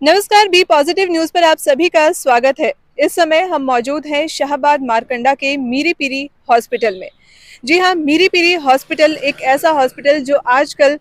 नमस्कार, B positive news पर आप सभी का स्वागत है। इस समय हम मौजूद हैं शाहबाद मारकंडा के मीरी पीरी हॉस्पिटल में। जी हाँ, मीरी पीरी हॉस्पिटल एक ऐसा हॉस्पिटल जो आजकल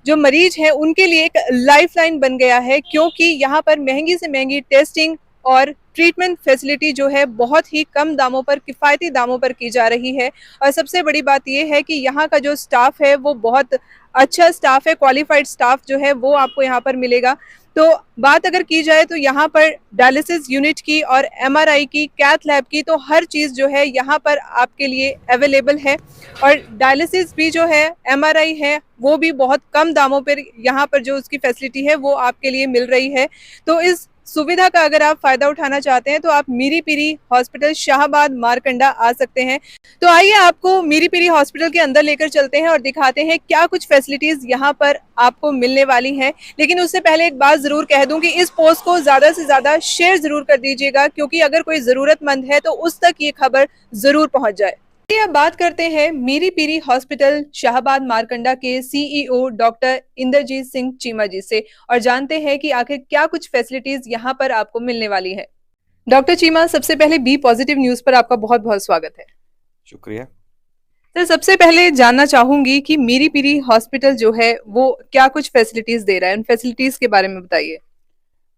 जो मरीज हैं उनके लिए एक लाइफलाइन बन गया है, क्योंकि यहाँ पर महंगी से महंगी टेस्टिंग और ट्रीटमेंट फैसिलिटी जो है बहुत ही कम दामों पर, किफ़ायती दामों पर की जा रही है। और सबसे बड़ी बात ये है कि यहाँ का जो स्टाफ है वो बहुत अच्छा स्टाफ है, क्वालिफाइड स्टाफ जो है वो आपको यहाँ पर मिलेगा। तो बात अगर की जाए तो यहाँ पर डायलिसिस यूनिट की और एमआरआई की, कैथ लैब की, तो हर चीज़ जो है यहाँ पर आपके लिए अवेलेबल है। और डायलिसिस भी जो है, एमआरआई है, वो भी बहुत कम दामों पर यहाँ पर जो उसकी फैसिलिटी है वो आपके लिए मिल रही है। तो इस सुविधा का अगर आप फायदा उठाना चाहते हैं तो आप मीरी पीरी हॉस्पिटल शाहबाद मारकंडा आ सकते हैं। तो आइए आपको मीरी पीरी हॉस्पिटल के अंदर लेकर चलते हैं और दिखाते हैं क्या कुछ फैसिलिटीज यहाँ पर आपको मिलने वाली हैं। लेकिन उससे पहले एक बात जरूर कह दूं कि इस पोस्ट को ज्यादा से ज्यादा शेयर जरूर कर दीजिएगा, क्योंकि अगर कोई जरूरतमंद है तो उस तक ये खबर जरूर पहुंच जाए। अब बात करते हैं मीरी पीरी हॉस्पिटल शाहबाद मारकंडा के सीईओ डॉक्टर इंद्रजीत सिंह चीमा जी से और जानते हैं कि आखिर क्या कुछ फैसिलिटीज यहाँ पर आपको मिलने वाली है। डॉक्टर चीमा, सबसे पहले बी पॉजिटिव न्यूज पर आपका बहुत बहुत स्वागत है। शुक्रिया। सर, सबसे पहले जानना चाहूंगी कि मीरी पीरी हॉस्पिटल जो है वो क्या कुछ फैसिलिटीज दे रहा है, उन फैसिलिटीज के बारे में बताइए।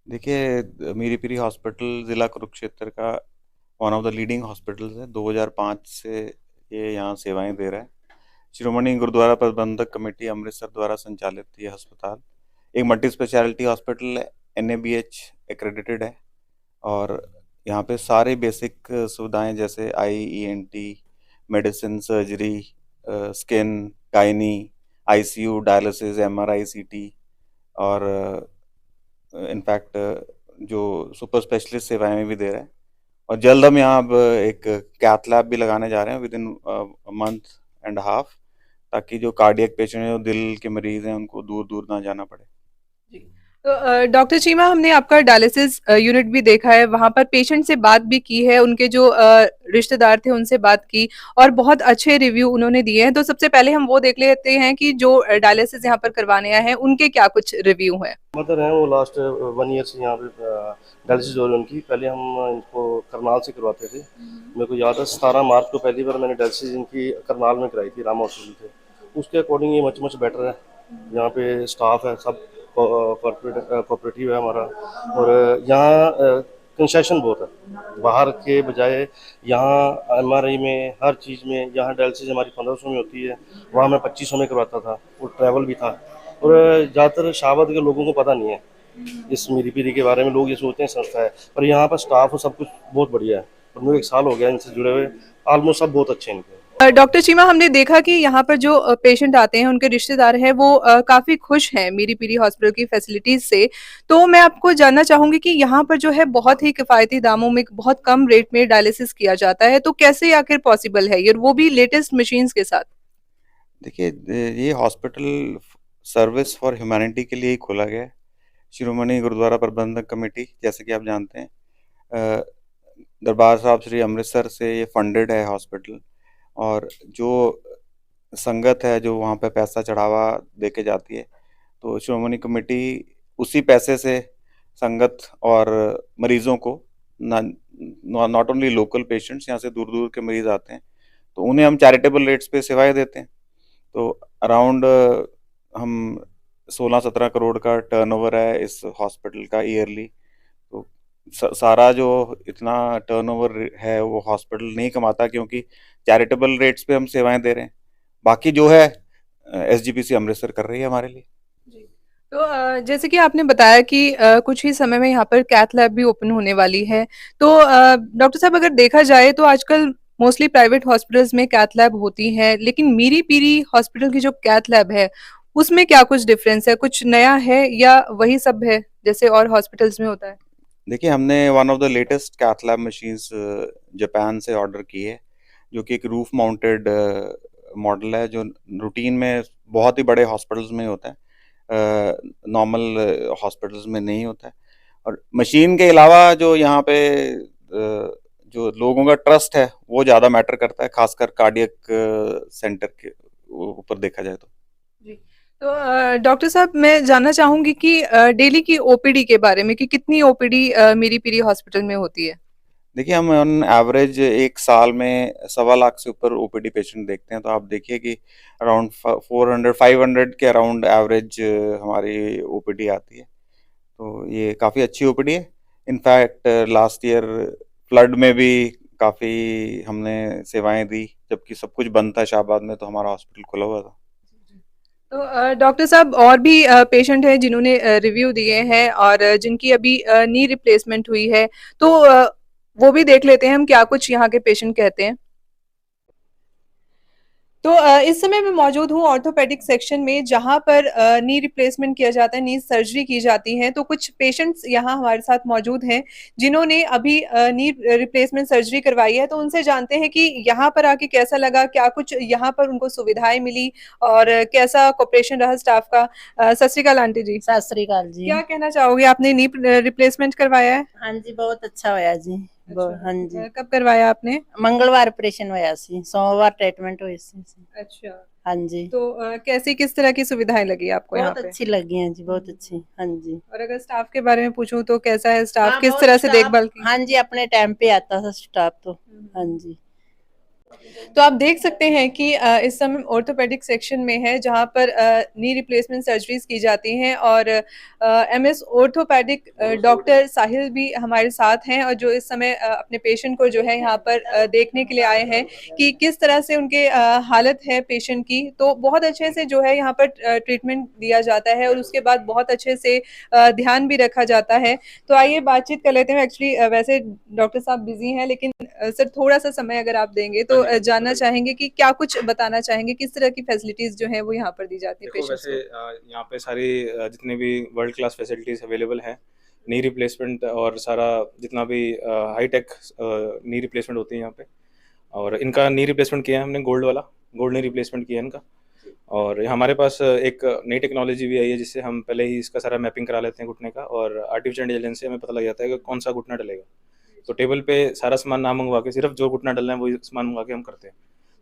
देखिए, मीरी पीरी हॉस्पिटल ज़िला कुरुक्षेत्र का one of the leading hospitals है। 2005 से ये यहाँ सेवाएं दे रहा है। शिरोमणि गुरुद्वारा प्रबंधक कमेटी अमृतसर द्वारा संचालित ये अस्पताल एक मल्टी स्पेशलिटी हॉस्पिटल है, NABH एक्रेडिटेड है। और यहाँ पे सारे बेसिक सुविधाएं जैसे IENT, medicine, surgery, skin, gynae, ICU, dialysis, MRI, CT और इनफैक्ट जो सुपर स्पेशलिस्ट सेवाएं भी दे रहे हैं। और जल्द हम यहाँ अब एक कैथ लैब भी लगाने जा रहे हैं with in month and half, ताकि जो कार्डियक पेशेंट हैं, जो दिल के मरीज हैं, उनको दूर दूर ना जाना पड़े। जी। तो डॉक्टर चीमा, हमने आपका डायलिसिस यूनिट भी देखा है, वहां पर पेशेंट से बात भी की है, उनके जो रिश्तेदार थे उनसे बात की और बहुत अच्छे रिव्यू उन्होंने दिए हैं। तो सबसे पहले हम वो देख लेते हैं कि जो डायलिसिस यहाँ पर करवाने आए हैं उनके क्या कुछ रिव्यू हैं। मदर हैं, वो लास्ट 1 ईयर से यहाँ पे डायलिसिस हो रही है उनकी। पहले हम इनको करनाल से करवाते थे। मेरे को याद है 17 मार्च को पहली बार मैंने डायलिसिस इनकी करनाल में कराई थी, रामा हॉस्पिटल से। उसके अकॉर्डिंग ये मच बेटर है। यहाँ पे स्टाफ है, सब कोऑपरेटिव है हमारा। और यहाँ कंसेशन बहुत है बाहर के बजाय। यहाँ MRI में, हर चीज़ में, यहाँ डायलिसिस हमारी 1500 में होती है, वहाँ मैं 2500 में करवाता था। वो ट्रैवल भी था। और ज़्यादातर शाहबाद के लोगों को पता नहीं है इस मीरी पीरी के बारे में। लोग ये सोचते हैं संस्था है, पर यहाँ पर स्टाफ और सब कुछ बहुत बढ़िया है। और मुझे 1 साल हो गया इनसे जुड़े हुए। ऑलमोस्ट सब बहुत अच्छे हैं इनके। डॉक्टर चीमा, हमने देखा कि यहाँ पर जो पेशेंट आते हैं उनके रिश्तेदार हैं वो काफी खुश हैं मीरी पीरी हॉस्पिटल की फैसिलिटीज से। तो मैं आपको जानना चाहूंगी कि यहाँ पर जो है बहुत ही किफायती दामों में बहुत कम रेट में डायलिसिस किया जाता है, तो कैसे आखिर पॉसिबल है ये, और वो भी लेटेस्ट मशीन्स के साथ। देखिए, ये हॉस्पिटल सर्विस फॉर ह्यूमैनिटी के लिए ही खोला गया है। शिरोमणि गुरुद्वारा प्रबंधक कमेटी, जैसे कि आप जानते हैं, अ, दरबार साहब श्री अमृतसर से ये फंडेड है हॉस्पिटल। और जो संगत है जो वहाँ पे पैसा चढ़ावा दे के जाती है, तो शिरोमणि कमेटी उसी पैसे से संगत और मरीजों को, नॉट ओनली लोकल पेशेंट्स, यहाँ से दूर दूर के मरीज आते हैं, तो उन्हें हम चैरिटेबल रेट्स पे सेवाएं देते हैं। तो अराउंड हम 16-17 करोड़ का टर्नओवर है इस हॉस्पिटल का ईयरली। तो सारा जो इतना टर्नओवर है वो हॉस्पिटल नहीं कमाता, क्योंकि चैरिटेबल रेट्स पे हम सेवाएं दे रहे हैं। बाकी जो है SGPC अमृतसर कर रही है हमारे लिए। जी। तो जैसे कि आपने बताया कि कुछ ही समय में यहाँ पर कैथ लैब भी ओपन होने वाली है। तो डॉक्टर साहब, अगर देखा जाए तो आजकल मोस्टली प्राइवेट हॉस्पिटल्स में कैथ लैब होती है, लेकिन मीरी पीरी हॉस्पिटल की जो कैथ लैब है उसमें क्या कुछ डिफरेंस है, कुछ नया है या वही सब है जैसे और हॉस्पिटल्स में होता है। देखिए, हमने one of the latest cath lab machines Japan से ऑर्डर की है, जो कि एक रूफ माउंटेड मॉडल है, जो रूटीन में बहुत ही बड़े हॉस्पिटल्स में होता है, नॉर्मल हॉस्पिटल्स में नहीं होता है। और मशीन के अलावा जो यहाँ पे जो लोगों का ट्रस्ट है वो ज़्यादा मैटर करता है, खासकर कार्डियक सेंटर के ऊपर देखा जाए तो। जी। तो डॉक्टर साहब मैं जानना चाहूंगी कि डेली की ओपीडी के बारे में कि कितनी ओपीडी मीरी पीरी हॉस्पिटल में होती है। देखिए, हम ऑन एवरेज 1 साल में सवा लाख से ऊपर ओपीडी पेशेंट देखते हैं, तो आप देखिए कि अराउंड फ 400 500 के अराउंड एवरेज हमारी ओपीडी आती है। तो ये काफ़ी अच्छी ओपीडी है। इनफैक्ट लास्ट ईयर फ्लड में भी काफ़ी हमने सेवाएँ दी, जबकि सब कुछ बंद था शाहबाद में, तो हमारा हॉस्पिटल खुला हुआ था। तो डॉक्टर साहब और भी पेशेंट हैं जिन्होंने रिव्यू दिए हैं और जिनकी अभी नी रिप्लेसमेंट हुई है, तो वो भी देख लेते हैं हम क्या कुछ यहाँ के पेशेंट कहते हैं। तो इस समय मैं मौजूद हूँ ऑर्थोपेडिक सेक्शन में जहाँ पर नी रिप्लेसमेंट किया जाता है, नी सर्जरी की जाती है। तो कुछ पेशेंट्स यहाँ हमारे साथ मौजूद हैं जिन्होंने अभी नी रिप्लेसमेंट सर्जरी करवाई है। तो उनसे जानते हैं कि यहाँ पर आके कैसा लगा, क्या कुछ यहाँ पर उनको सुविधाएं मिली और कैसा कोऑपरेशन रहा स्टाफ का। सत श्री अकाल आंटी जी। सत श्री अकाल जी। क्या कहना चाहोगे, आपने नी रिप्लेसमेंट करवाया है? हाँ जी, बहुत अच्छा होया जी। हाँ जी, कब करवाया आपने? मंगलवार ऑपरेशन होया सी, सोमवार ट्रीटमेंट हुई सी। अच्छा। हाँ जी, तो कैसी किस तरह की सुविधाएं लगी आपको यहाँ बहुत पे? अच्छी लगी हैं जी, बहुत अच्छी। हाँ जी। और अगर स्टाफ के बारे में पूछूं तो कैसा है स्टाफ, हाँ, किस बहुत तरह से स्टाफ- देखभाल की? हाँ जी, अपने टाइम पे आता था स्टाफ तो। हाँ जी। तो आप देख सकते हैं कि इस समय ऑर्थोपेडिक सेक्शन में है जहां पर नी रिप्लेसमेंट सर्जरीज की जाती हैं और एमएस ऑर्थोपेडिक डॉक्टर साहिल भी हमारे साथ हैं और जो इस समय अपने पेशेंट को जो है यहाँ पर देखने के लिए आए हैं कि किस तरह से उनके हालत है पेशेंट की। तो बहुत अच्छे से जो है यहाँ पर ट्रीटमेंट दिया जाता है और उसके बाद बहुत अच्छे से ध्यान भी रखा जाता है। तो आइए बातचीत कर लेते हैं। एक्चुअली वैसे डॉक्टर साहब बिजी हैं, लेकिन सर थोड़ा सा समय अगर आप देंगे तो जानना चाहेंगे कि क्या कुछ बताना चाहेंगे, किस तरह की फैसिलिटीज जो है वो यहाँ पर दी जाती है देखो पेशेंट्स वैसे को? यहाँ पे सारी जितने भी वर्ल्ड क्लास फैसिलिटीज़ अवेलेबल हैं, नी रिप्लेसमेंट और सारा जितना भी हाई टेक नी रिप्लेसमेंट होती है यहाँ पे। और इनका नी रिप्लेसमेंट किया है हमने गोल्ड वाला, गोल्ड नी रिप्लेसमेंट किया है इनका। और हमारे पास एक नई टेक्नोलॉजी भी आई है जिससे हम पहले ही इसका सारा मैपिंग करा लेते हैं घुटने का, और आर्टिफिशियल इंटेलिजेंस से हमें पता लग जाता है कि कौन सा घुटना डलेगा। तो टेबल पे सारा सामान ना मंगवा के सिर्फ जो घुटना डलना है वही सामान मंगवा के हम करते हैं।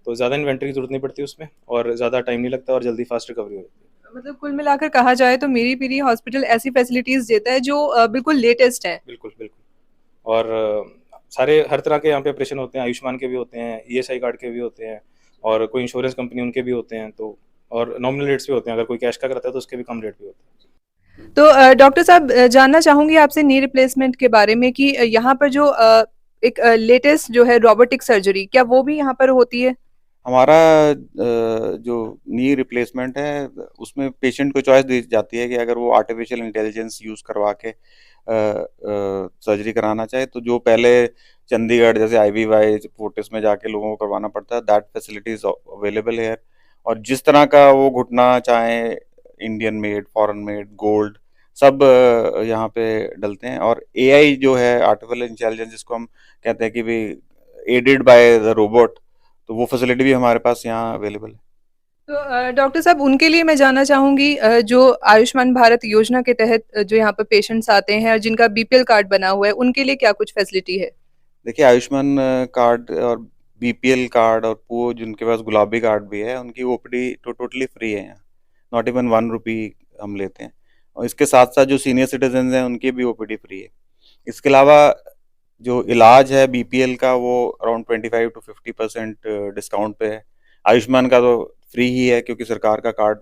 तो ज़्यादा इन्वेंट्री की जरूरत नहीं पड़ती उसमें, और ज़्यादा टाइम नहीं लगता, और जल्दी फास्ट रिकवरी हो जाती है। मतलब कुल मिलाकर कहा जाए तो मीरी पीरी हॉस्पिटल ऐसी फैसिलिटीज देता है जो बिल्कुल लेटेस्ट है। बिल्कुल बिल्कुल। और सारे हर तरह के यहाँ पे ऑपरेशन होते हैं, आयुष्मान के भी होते हैं, ईएसआई कार्ड के भी होते हैं, और कोई इंश्योरेंस कंपनी उनके भी होते हैं। तो और नॉमिनल रेट्स भी होते हैं, अगर कोई कैश का करता है तो उसके भी कम रेट भी होते हैं। तो डॉक्टर साहब जानना चाहूंगी आपसे नी रिप्लेसमेंट के बारे में कि यहाँ पर जो एक लेटेस्ट जो है रोबोटिक सर्जरी, क्या वो भी यहाँ पर होती है? हमारा जो नी रिप्लेसमेंट है, उसमें पेशेंट को चॉइस दी जाती है कि अगर वो आर्टिफिशियल इंटेलिजेंस यूज़ करवा के सर्जरी कराना चाहे, तो जो पहले चंडीगढ़ जैसे आईवीवाई फोर्टिस में जाके लोगों को करवाना पड़ता है, दैट फैसिलिटी इज अवेलेबल है। और जिस तरह का वो घुटना चाहे, Indian made, foreign made, gold, सब यहाँ पे डलते हैं। और एआई जो है, आर्टिफिशियल इंटेलिजेंस जिसको हम कहते हैं कि भी एडेड बाय द रोबोट, तो वो फैसिलिटी भी हमारे पास यहाँ अवेलेबल है। तो डॉक्टर साहब उनके लिए मैं जानना चाहूंगी जो आयुष्मान भारत योजना के तहत जो यहाँ पर पेशेंट्स आते हैं और जिनका बीपीएल कार्ड बना हुआ है, उनके लिए क्या कुछ फैसिलिटी है? देखिए, आयुष्मान कार्ड और बीपीएल कार्ड और वो जिनके पास गुलाबी कार्ड भी है, उनकी ओपीडी तो टोटली फ्री है यहाँ। नॉट इवन 1 रुपी हम लेते हैं। और इसके साथ साथ जो सीनियर सिटीजन हैं उनकी भी ओपीडी फ्री है। इसके अलावा जो इलाज है बीपीएल का, वो अराउंड 25 to 50% डिस्काउंट पे है। आयुष्मान का तो फ्री ही है क्योंकि सरकार का कार्ड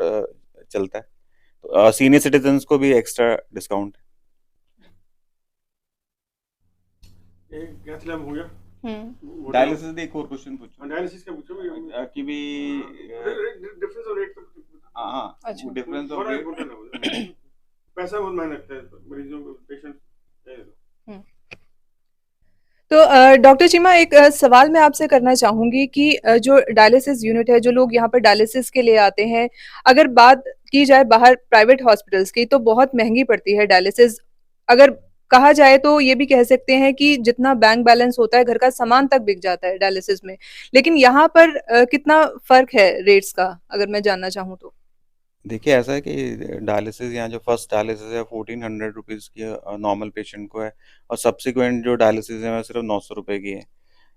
चलता है। तो सीनियर सिटीजन्स को भी एक्स्ट्रा डिस्काउंट है। गैस लैब हो गया। डायलिसिस का एक और क्वेश्चन पूछो। डायलिसिस का पूछो कि भी डिफरेंस ऑफ रेट का। हाँ, अच्छा। डिफरेंस थोड़ा ऑफ इम्पोर्टेंट है। पैसा बहुत महंगा लगता है मरीजों को, पेशेंट। तो डॉक्टर चीमा एक सवाल मैं आपसे करना चाहूंगी कि जो डायलिसिस यूनिट है, जो लोग यहाँ पर डायलिसिस के लिए आते हैं, अगर बात की जाए बाहर प्राइवेट हॉस्पिटल्स की तो बहुत महंगी पड़ती है डायलिसिस। अगर कहा जाए तो ये भी कह सकते हैं कि जितना बैंक बैलेंस होता है घर का सामान तक बिक जाता है डायलिसिस में। लेकिन यहाँ पर कितना फर्क है रेट्स का, अगर मैं जानना चाहूँ तो? देखिए, ऐसा है कि डायलिसिस यहाँ जो फर्स्ट डायलिसिस है 1400 रुपीज़ की नॉर्मल पेशेंट को है, और सब्सिक्वेंट जो डायलिसिस है वो सिर्फ 900 रुपये की है।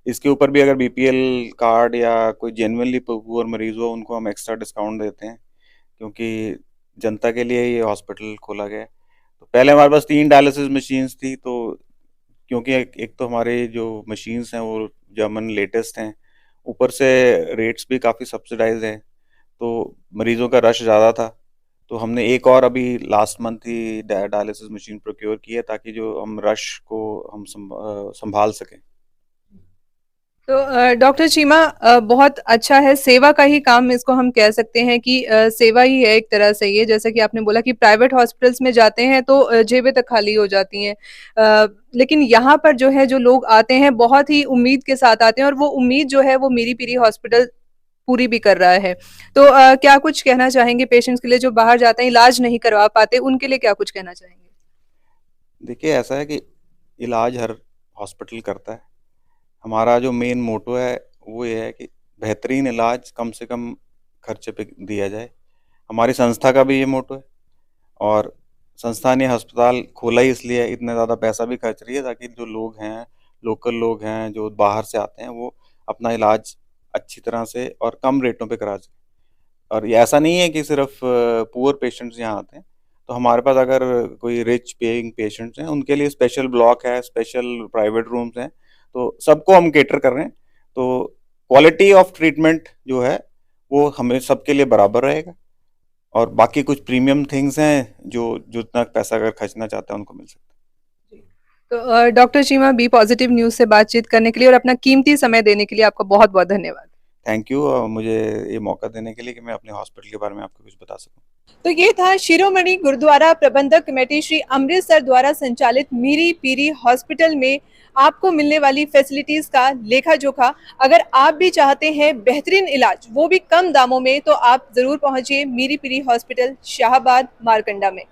इसके ऊपर भी अगर बीपीएल कार्ड या कोई जेन्युइनली पुअर मरीज हो, उनको हम एक्स्ट्रा डिस्काउंट देते हैं, क्योंकि जनता के लिए ये हॉस्पिटल खोला गया है। तो पहले हमारे पास 3 डायलिसिस मशीन्स थी, तो क्योंकि एक तो हमारे जो मशीन्स हैं वो जर्मन लेटेस्ट हैं, ऊपर से रेट्स भी काफ़ी सब्सिडाइज्ड हैं, तो मरीजों का रश ज़्यादा था। तो हमने एक और अभी लास्ट मंथ ही डायलिसिस मशीन प्रोक्योर की है, ताकि जो हम रश को हम संभाल सकें। तो डॉक्टर चीमा, बहुत अच्छा है, सेवा का ही काम इसको हम कह सकते हैं कि सेवा ही है एक तरह से ये। जैसा कि आपने बोला कि प्राइवेट हॉस्पिटल्स में जाते हैं तो जेबें तक खाली हो जाती हैं, लेकिन यहाँ पर जो है जो लोग आते हैं बहुत ही उम्मीद के साथ आते हैं, और वो उम्मीद जो है वो मीरी पीरी हॉस्पिटल पूरी भी कर रहा है। तो क्या कुछ कहना चाहेंगे पेशेंट्स के लिए जो बाहर जाते हैं इलाज नहीं करवा पाते, उनके लिए क्या कुछ कहना चाहेंगे? देखिए, ऐसा है कि इलाज हर हॉस्पिटल करता है। हमारा जो मेन मोटो है वो ये है कि बेहतरीन इलाज कम से कम खर्चे पे दिया जाए। हमारी संस्था का भी ये मोटो है, और संस्था ने अस्पताल खोला ही इसलिए है, इतना ज़्यादा पैसा भी खर्च रही है ताकि जो लोग हैं, लोकल लोग हैं जो बाहर से आते हैं, वो अपना इलाज अच्छी तरह से और कम रेटों पे करा सकें। और ये ऐसा नहीं है कि सिर्फ पुअर पेशेंट्स यहाँ आते हैं। तो हमारे पास अगर कोई रिच पेइंग पेशेंट्स हैं, उनके लिए स्पेशल ब्लॉक है, स्पेशल प्राइवेट रूम्स हैं, तो सबको हम केटर कर रहे हैं। तो क्वालिटी ऑफ ट्रीटमेंट जो है वो हमें सबके लिए बराबर रहेगा, और बाकी कुछ प्रीमियम थिंग्स हैं जो जितना पैसा अगर खर्चना चाहता है उनको मिल सकता है। तो doctor Cheema, be positive news से बातचीत करने के लिए और अपना कीमती समय देने के लिए आपका बहुत-बहुत धन्यवाद। थैंक यू मुझे ये मौका देने के लिए कि मैं अपने हॉस्पिटल के बारे में आपको कुछ बता सकूं। तो ये था शिरोमणि गुरुद्वारा प्रबंधक कमेटी श्री अमृतसर द्वारा संचालित मीरी पीरी हॉस्पिटल में आपको मिलने वाली फैसिलिटीज का लेखा जोखा। अगर आप भी चाहते हैं बेहतरीन इलाज, वो भी कम दामों में, तो आप जरूर पहुंचिए मीरी पीरी हॉस्पिटल शाहबाद मारकंडा में।